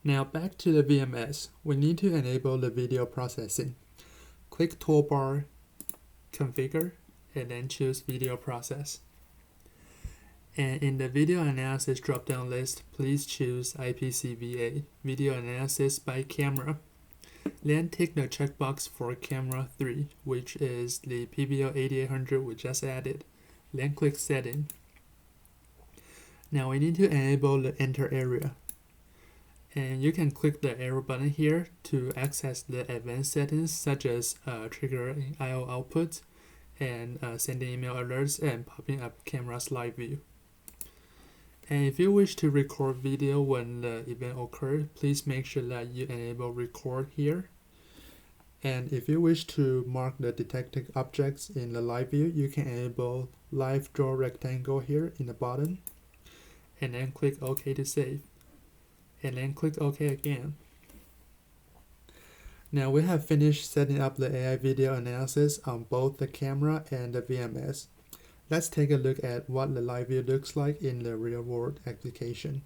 Now back to the VMS, we need to enable the video processing. Click Toolbar, Configure, and then choose Video Process. And in the Video Analysis drop-down list, please choose IPCVA, Video Analysis by Camera. Then tick the checkbox for Camera 3, which is the PVO 8800 we just added. Then click Setting. Now we need to enable the Enter area. And you can click the arrow button here to access the advanced settings such as triggering I/O output and sending email alerts and popping up camera's live view. And if you wish to record video when the event occurs, please make sure that you enable record here. And if you wish to mark the detected objects in the live view, you can enable live draw rectangle here in the bottom. And then click OK to save. And then click OK again. Now we have finished setting up the AI video analysis on both the camera and the VMS. Let's take a look at what the live view looks like in the real-world application.